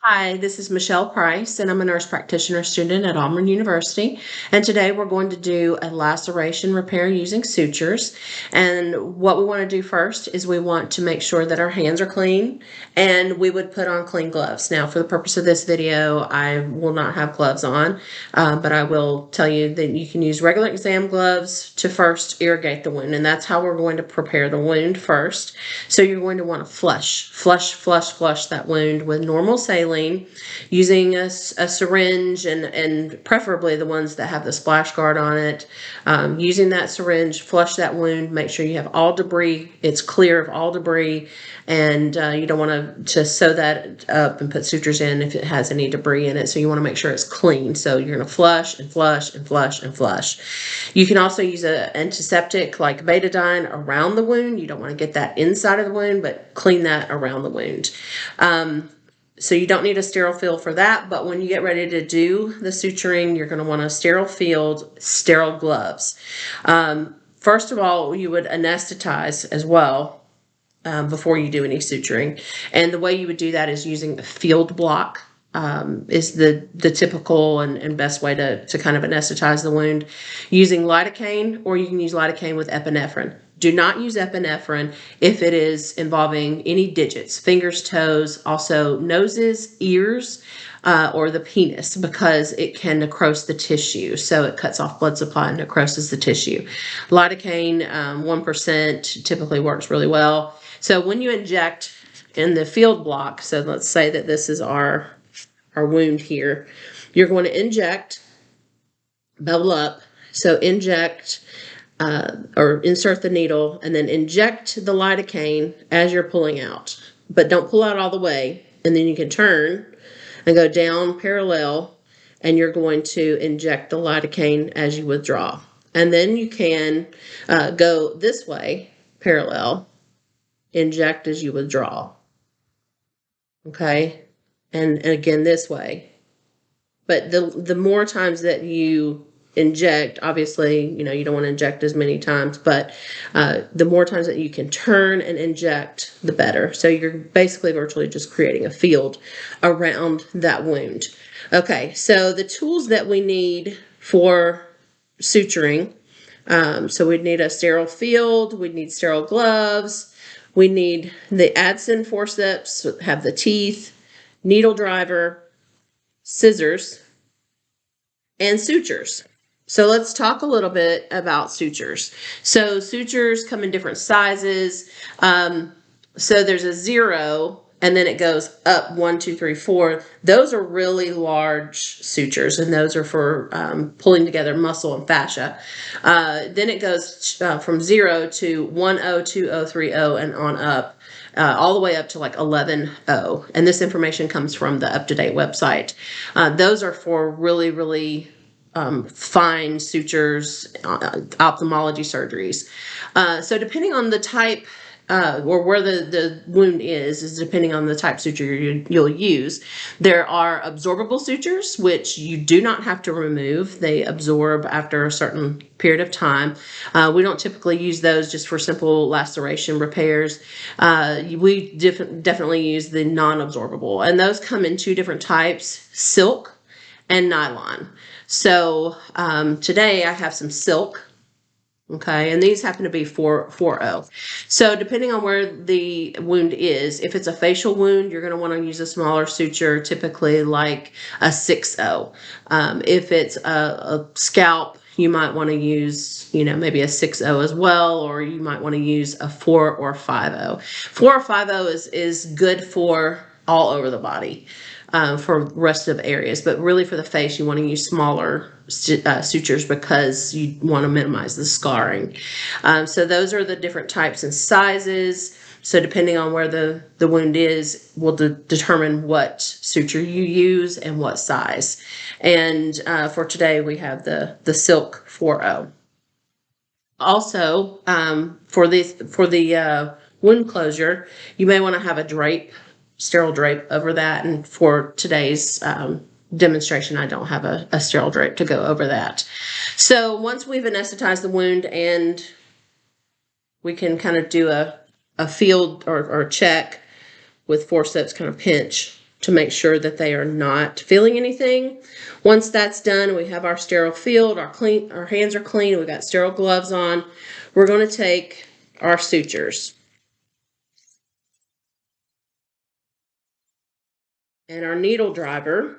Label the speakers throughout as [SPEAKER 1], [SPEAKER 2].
[SPEAKER 1] Hi, this is Michelle Price, and I'm a nurse practitioner student at Auburn University. And today we're going to do a laceration repair using sutures. And what we want to do first is we want to make sure that our hands are clean, and we would put on clean gloves. Now, for the purpose of this video, I will not have gloves on, but I will tell you that you can use regular exam gloves to first irrigate the wound, and that's how we're going to prepare the wound first. So you're going to want to flush that wound with normal saline, using a syringe and preferably the ones that have the splash guard on it. Using that syringe, flush that wound, make sure you have all debris, it's clear of all debris, and you don't want to sew that up and put sutures in if it has any debris in it, so you want to make sure it's clean. So you're going to flush and flush and flush and flush. You can also use an antiseptic like betadine around the wound. You don't want to get that inside of the wound, but clean that around the wound. So you don't need a sterile field for that, but when you get ready to do the suturing, you're going to want a sterile field, sterile gloves. First of all, you would anesthetize as well before you do any suturing. And the way you would do that is using a field block. Is the typical and best way to kind of anesthetize the wound, using lidocaine, or you can use lidocaine with epinephrine. Do not use epinephrine if it is involving any digits, fingers, toes, also noses, ears, or the penis, because it can necrose the tissue. So it cuts off blood supply and necroses the tissue. Lidocaine, 1% typically works really well. So when you inject in the field block, so let's say that this is our wound here, you're going to inject, bubble up, so inject or insert the needle and then inject the lidocaine as you're pulling out, but don't pull out all the way. And then you can turn and go down parallel, and you're going to inject the lidocaine as you withdraw. And then you can go this way parallel, inject as you withdraw. Okay, and again this way. But the more times that you inject, obviously, you don't want to inject as many times, but the more times that you can turn and inject, the better. So you're basically virtually just creating a field around that wound. Okay, so the tools that we need for suturing, so we'd need a sterile field, we'd need sterile gloves, we need the Adson forceps, have the teeth, needle driver, scissors, and sutures. So let's talk a little bit about sutures. So sutures come in different sizes. So there's a 0, and then it goes up 1, 2, 3, 4. Those are really large sutures, and those are for pulling together muscle and fascia. Then it goes from 0 to 10, 20, 30, and on up. All the way up to like 11O. And this information comes from the UpToDate website. Those are for really, really fine sutures, ophthalmology surgeries. So depending on the type or where the wound is depending on the type suture you'll use. There are absorbable sutures, which you do not have to remove. They absorb after a certain period of time. We don't typically use those just for simple laceration repairs. We definitely use the non-absorbable, and those come in 2 different types: silk and nylon. So today I have some silk. Okay, and these happen to be 4.0. So depending on where the wound is, if it's a facial wound, you're going to want to use a smaller suture, typically like a 6.0. If it's a scalp, you might want to use, maybe a 6.0 as well, or you might want to use a 4 or 5.0. 4 or 5.0 is good for all over the body. For rest of areas, but really for the face, you want to use smaller sutures because you want to minimize the scarring. So those are the different types and sizes. So depending on where the wound is will determine what suture you use and what size. And for today, we have the silk 4.0. Also, for the wound closure, you may want to have a drape, sterile drape over that. And for today's demonstration, I don't have a sterile drape to go over that. So once we've anesthetized the wound and we can kind of do a field or check with forceps, kind of pinch to make sure that they are not feeling anything. Once that's done, we have our sterile field, our hands are clean, we got sterile gloves on. We're going to take our sutures and our needle driver.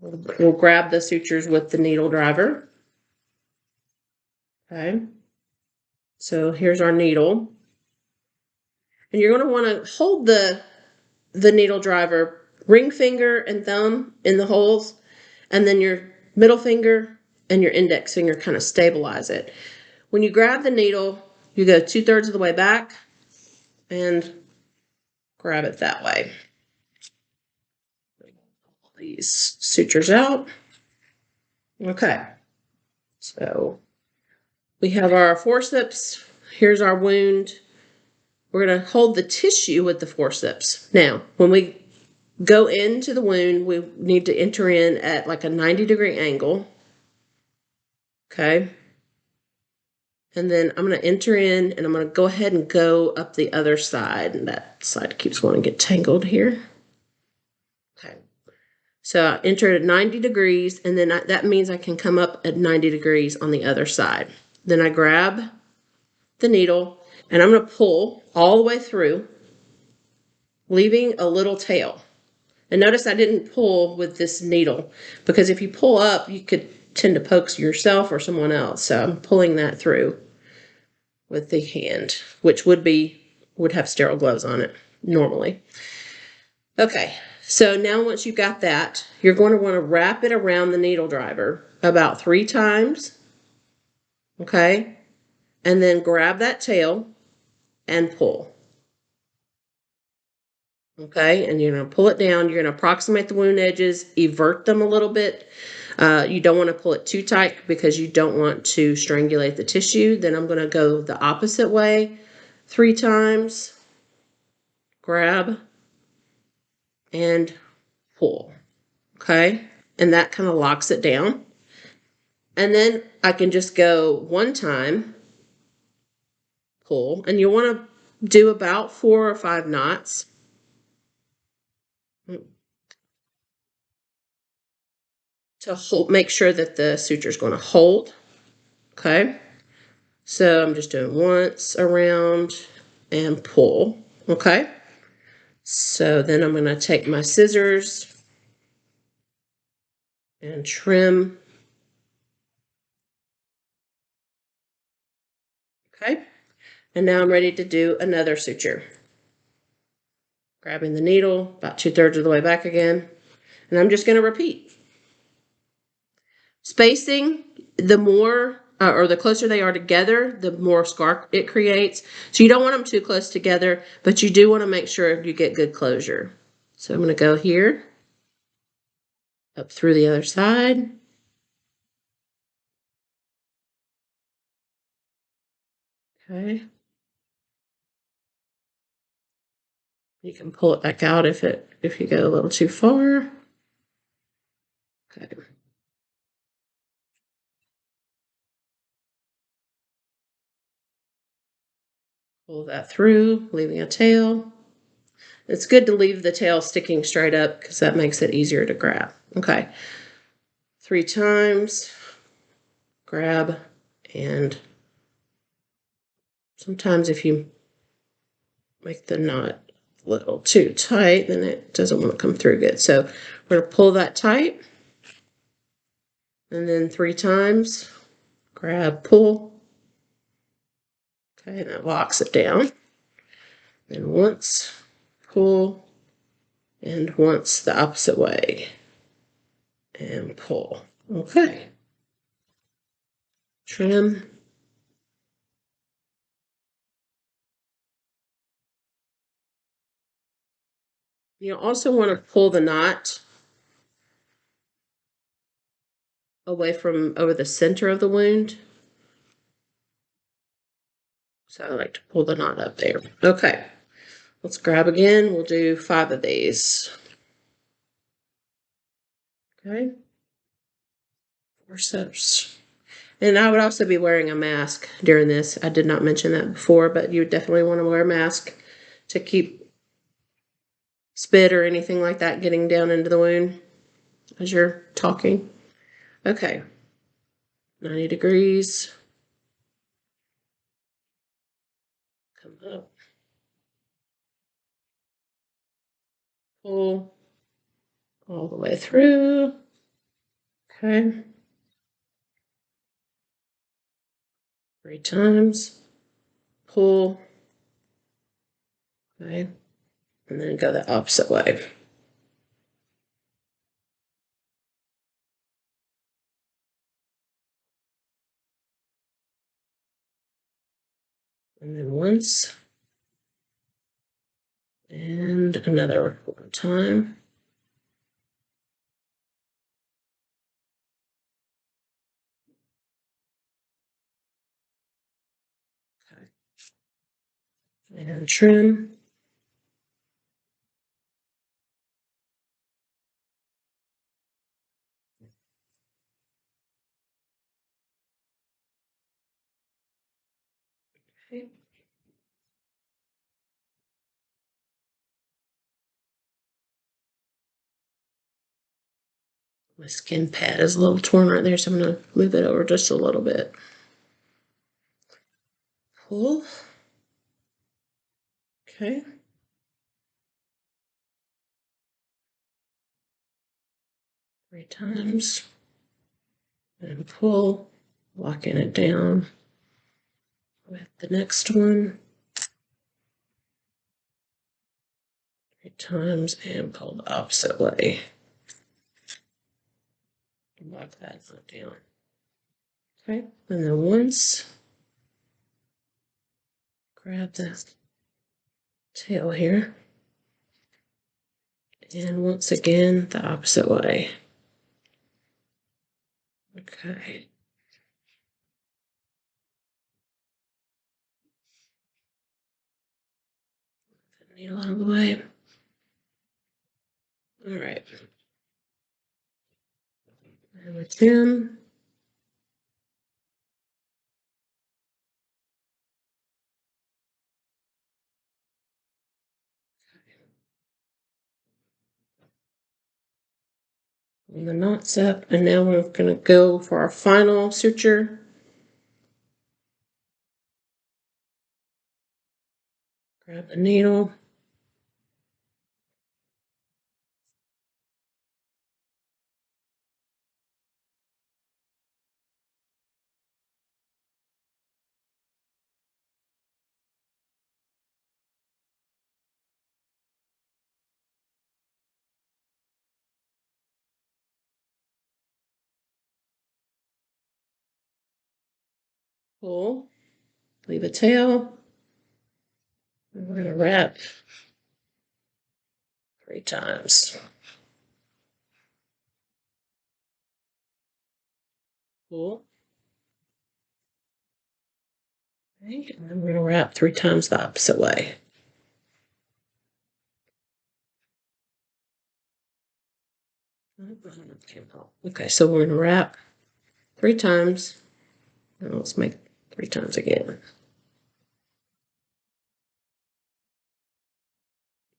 [SPEAKER 1] We'll grab the sutures with the needle driver. Okay. So here's our needle. And you're going to want to hold the needle driver ring finger and thumb in the holes, and then your middle finger and your index finger kind of stabilize it. When you grab the needle, you go 2/3 of the way back and grab it that way. Pull these sutures out. Okay, so we have our forceps. Here's our wound. We're going to hold the tissue with the forceps. Now, when we go into the wound, we need to enter in at like a 90-degree angle. Okay. And then I'm going to enter in and I'm going to go ahead and go up the other side. And that side keeps wanting to get tangled here. Okay. So I enter at 90 degrees, and then that means I can come up at 90 degrees on the other side. Then I grab the needle and I'm going to pull all the way through, leaving a little tail. And notice I didn't pull with this needle, because if you pull up, you could tend to poke yourself or someone else. So I'm pulling that through with the hand, which would have sterile gloves on it normally. Okay, so now once you've got that, you're going to want to wrap it around the needle driver about 3 times. Okay, and then grab that tail and pull. Okay, and you're going to pull it down. You're going to approximate the wound edges, evert them a little bit. You don't want to pull it too tight because you don't want to strangulate the tissue. Then I'm going to go the opposite way 3 times. Grab and pull. Okay, and that kind of locks it down. And then I can just go 1 time, pull, and you want to do about 4 or 5 knots. To hold, make sure that the suture is going to hold. Okay, so I'm just doing once around and pull. Okay, so then I'm going to take my scissors and trim. Okay, and now I'm ready to do another suture. Grabbing the needle about 2/3 of the way back again, and I'm just going to repeat. Spacing, the more or the closer they are together, the more scar it creates. So you don't want them too close together, but you do want to make sure you get good closure. So I'm going to go here, up through the other side. Okay. You can pull it back out if you go a little too far. Okay. Pull that through, leaving a tail. It's good to leave the tail sticking straight up because that makes it easier to grab. Okay. 3 times. Grab, and sometimes if you make the knot a little too tight, then it doesn't want to come through good. So we're going to pull that tight, and then 3 times, grab, pull. Okay, and that locks it down. Then once, pull, and once the opposite way, and pull. Okay. Trim. You also want to pull the knot away from over the center of the wound. So I like to pull the knot up there. Okay, let's grab again. We'll do 5 of these. Okay. Forceps. And I would also be wearing a mask during this. I did not mention that before, but you definitely want to wear a mask to keep spit or anything like that getting down into the wound as you're talking? Okay. 90 degrees. Come up. Pull all the way through. Okay. 3 times. Pull. Okay. And then go the opposite way. And then once. And another one time. Okay. And trim. Okay. My skin pad is a little torn right there, so I'm going to move it over just a little bit. Pull. Okay. Three times. And pull, locking it down with the next one. 3 times and pull the opposite way. Lock that foot down. Okay, and then once, grab the tail here. And once again, the opposite way. Okay. The needle out of the way. All right. And the trim. And the knots up, and now we're going to go for our final suture. Grab the needle. Pull. Leave a tail. And we're going to wrap 3 times. Pull. Okay, and then we're going to wrap 3 times the opposite way. Okay, so we're going to wrap 3 times. And let's make 3 times again.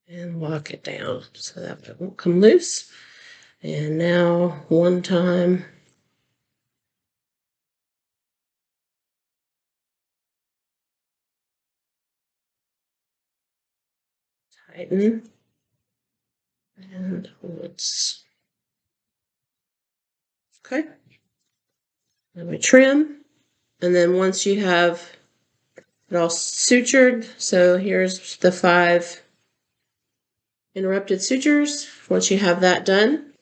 [SPEAKER 1] And lock it down so that it won't come loose. And now 1 time. Tighten. And once. Okay. Then we trim. And then once you have it all sutured, so here's the 5 interrupted sutures. Once you have that done,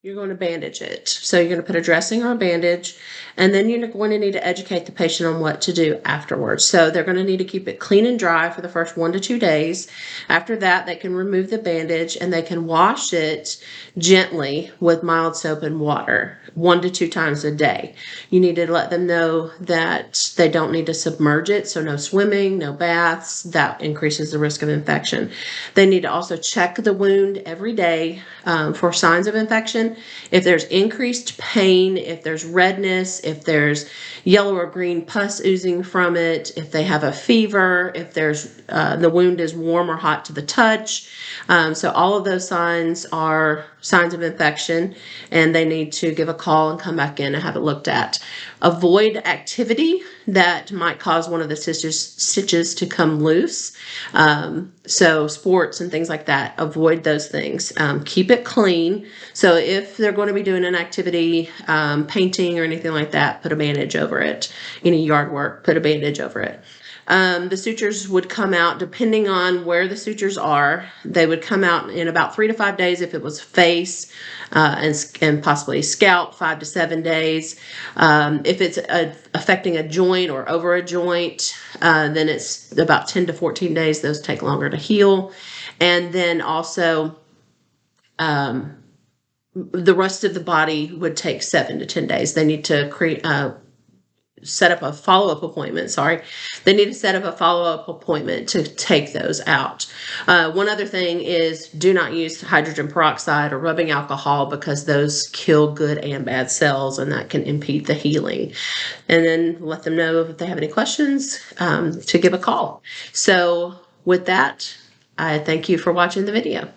[SPEAKER 1] you're going to bandage it. So you're going to put a dressing or a bandage, and then you're going to need to educate the patient on what to do afterwards. So they're going to need to keep it clean and dry for the first 1 to 2 days. After that, they can remove the bandage and they can wash it gently with mild soap and water 1 to 2 times a day. You need to let them know that they don't need to submerge it. So no swimming, no baths. That increases the risk of infection. They need to also check the wound every day for signs of infection. infection, if there's increased pain, if there's redness, if there's yellow or green pus oozing from it, if they have a fever, if there's the wound is warm or hot to the touch. So all of those signs are signs of infection, and they need to give a call and come back in and have it looked at. Avoid activity that might cause one of the stitches to come loose. So sports and things like that, avoid those things. Keep it clean. So if they're going to be doing an activity, painting or anything like that, put a bandage over it. Any yard work, put a bandage over it. The sutures would come out, depending on where the sutures are, they would come out in about 3 to 5 days if it was face, and possibly scalp, 5 to 7 days. If it's affecting a joint or over a joint, then it's about 10 to 14 days. Those take longer to heal. And then also, the rest of the body would take 7 to 10 days. They need to set up a follow-up appointment. They need to set up a follow-up appointment to take those out. One other thing is, do not use hydrogen peroxide or rubbing alcohol, because those kill good and bad cells, and that can impede the healing. And then let them know if they have any questions, to give a call. So with that, I thank you for watching the video.